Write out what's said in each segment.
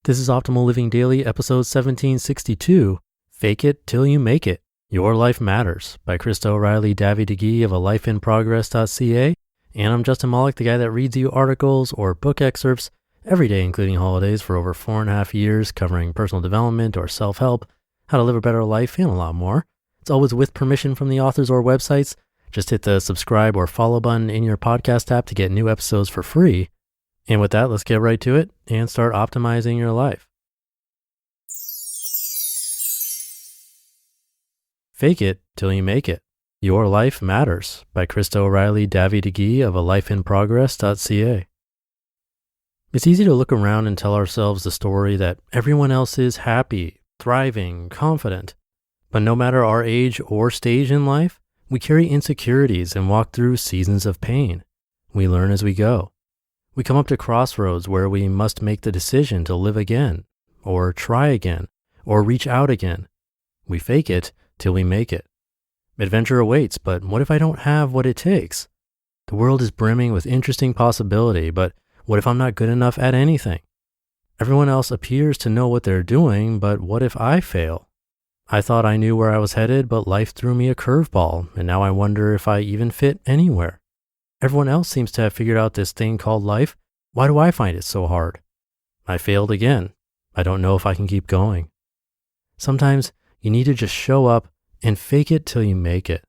This is Optimal Living Daily, episode 1762, Fake It Till You Make It. Your Life Matters by Krista O'Reilly-Davy-DeGee of alifeinprogress.ca. And I'm Justin Malik, the guy that reads you articles or book excerpts every day, including holidays, for over 4.5 years, covering personal development or self-help, how to live a better life, and a lot more. It's always with permission from the authors or websites. Just hit the subscribe or follow button in your podcast app to get new episodes for free. And with that, let's get right to it and start optimizing your life. Fake It Till You Make It. Your Life Matters by Krista O'Reilly-Davy-DeGee of alifeinprogress.ca. It's easy to look around and tell ourselves the story that everyone else is happy, thriving, confident. But no matter our age or stage in life, we carry insecurities and walk through seasons of pain. We learn as we go. We come up to crossroads where we must make the decision to live again, or try again, or reach out again. We fake it till we make it. Adventure awaits, but what if I don't have what it takes? The world is brimming with interesting possibility, but what if I'm not good enough at anything? Everyone else appears to know what they're doing, but what if I fail? I thought I knew where I was headed, but life threw me a curveball, and now I wonder if I even fit anywhere. Everyone else seems to have figured out this thing called life. Why do I find it so hard? I failed again. I don't know if I can keep going. Sometimes you need to just show up and fake it till you make it.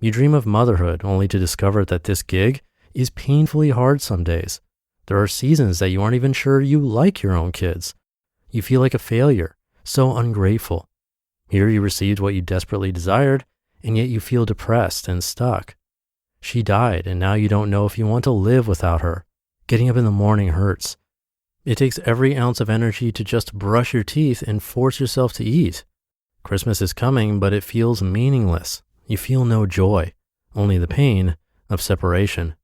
You dream of motherhood only to discover that this gig is painfully hard some days. There are seasons that you aren't even sure you like your own kids. You feel like a failure, so ungrateful. Here you received what you desperately desired, and yet you feel depressed and stuck. She died, and now you don't know if you want to live without her. Getting up in the morning hurts. It takes every ounce of energy to just brush your teeth and force yourself to eat. Christmas is coming, but it feels meaningless. You feel no joy, only the pain of separation.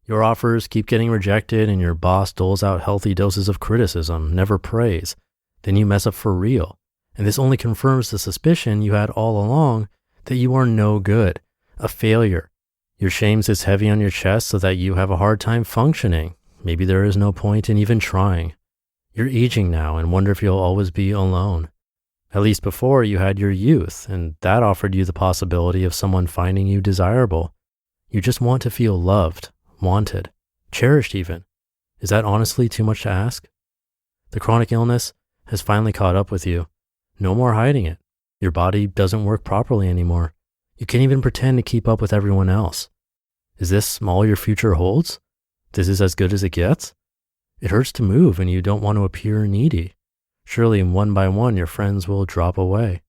Your offers keep getting rejected, and your boss doles out healthy doses of criticism, never praise. Then you mess up for real, and this only confirms the suspicion you had all along that you are no good, a failure. Your shame sits heavy on your chest so that you have a hard time functioning. Maybe there is no point in even trying. You're aging now and wonder if you'll always be alone. At least before you had your youth, and that offered you the possibility of someone finding you desirable. You just want to feel loved, wanted, cherished even. Is that honestly too much to ask? The chronic illness has finally caught up with you. No more hiding it. Your body doesn't work properly anymore. You can't even pretend to keep up with everyone else. Is this all your future holds? This is as good as it gets? It hurts to move and you don't want to appear needy. Surely one by one your friends will drop away.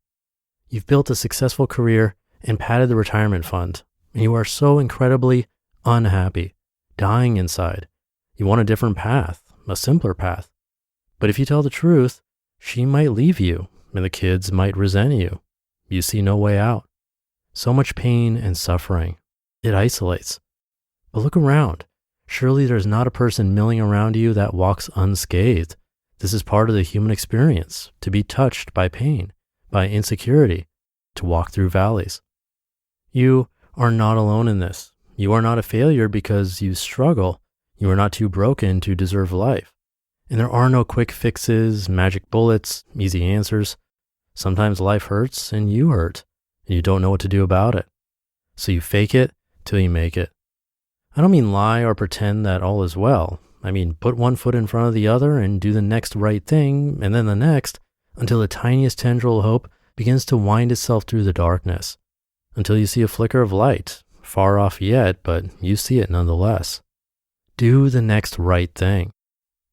You've built a successful career and padded the retirement fund, and you are so incredibly unhappy, dying inside. You want a different path, a simpler path. But if you tell the truth, she might leave you and the kids might resent you. You see no way out. So much pain and suffering. It isolates. But look around. Surely there's not a person milling around you that walks unscathed. This is part of the human experience, to be touched by pain, by insecurity, to walk through valleys. You are not alone in this. You are not a failure because you struggle. You are not too broken to deserve life. And there are no quick fixes, magic bullets, easy answers. Sometimes life hurts and you hurt. And you don't know what to do about it. So you fake it till you make it. I don't mean lie or pretend that all is well. I mean put one foot in front of the other and do the next right thing and then the next until the tiniest tendril of hope begins to wind itself through the darkness. Until you see a flicker of light, far off yet, but you see it nonetheless. Do the next right thing.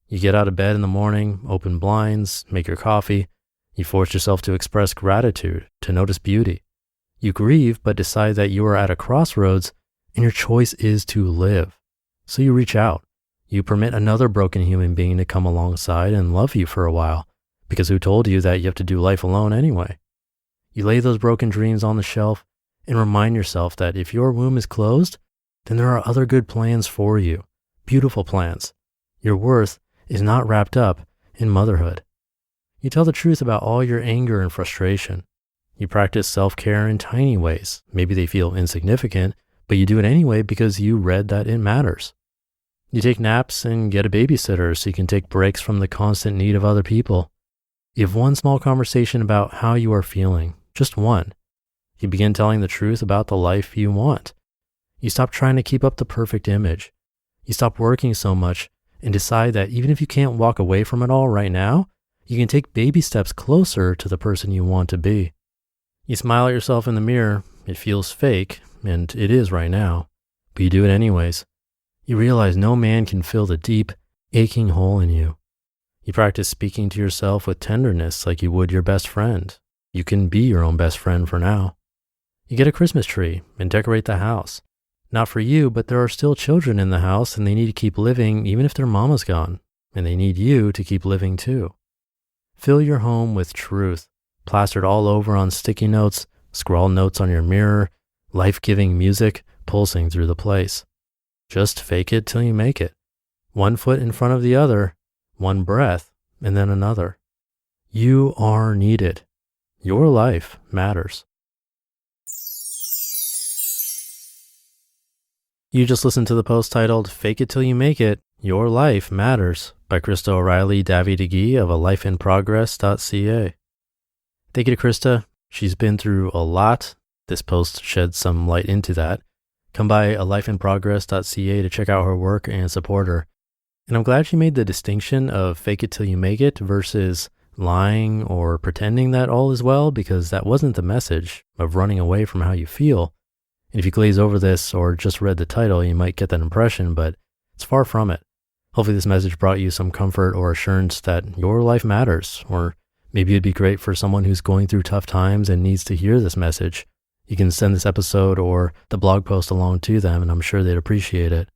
You get out of bed in the morning, open blinds, make your coffee. You force yourself to express gratitude, to notice beauty. You grieve, but decide that you are at a crossroads and your choice is to live. So you reach out. You permit another broken human being to come alongside and love you for a while, because who told you that you have to do life alone anyway? You lay those broken dreams on the shelf and remind yourself that if your womb is closed, then there are other good plans for you, beautiful plans. Your worth is not wrapped up in motherhood. You tell the truth about all your anger and frustration. You practice self-care in tiny ways. Maybe they feel insignificant, but you do it anyway because you read that it matters. You take naps and get a babysitter so you can take breaks from the constant need of other people. You have one small conversation about how you are feeling, just one. You begin telling the truth about the life you want. You stop trying to keep up the perfect image. You stop working so much and decide that even if you can't walk away from it all right now, you can take baby steps closer to the person you want to be. You smile at yourself in the mirror. It feels fake, and it is right now, but you do it anyways. You realize no man can fill the deep, aching hole in you. You practice speaking to yourself with tenderness like you would your best friend. You can be your own best friend for now. You get a Christmas tree and decorate the house. Not for you, but there are still children in the house and they need to keep living even if their mama's gone, and they need you to keep living too. Fill your home with truth, plastered all over on sticky notes, scrawl notes on your mirror, life-giving music pulsing through the place. Just fake it till you make it. One foot in front of the other, one breath, and then another. You are needed. Your life matters. You just listened to the post titled, Fake It Till You Make It, Your Life Matters by Krista O'Reilly Davy DeGee of alifeinprogress.ca. Thank you to Krista. She's been through a lot. This post sheds some light into that. Come by alifeinprogress.ca to check out her work and support her. And I'm glad she made the distinction of fake it till you make it versus lying or pretending that all is well, because that wasn't the message of running away from how you feel. And if you glaze over this or just read the title, you might get that impression, but it's far from it. Hopefully this message brought you some comfort or assurance that your life matters, or maybe it'd be great for someone who's going through tough times and needs to hear this message. You can send this episode or the blog post along to them, and I'm sure they'd appreciate it.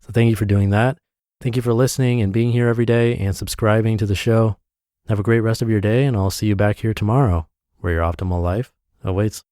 So thank you for doing that. Thank you for listening and being here every day and subscribing to the show. Have a great rest of your day, and I'll see you back here tomorrow, where your optimal life awaits.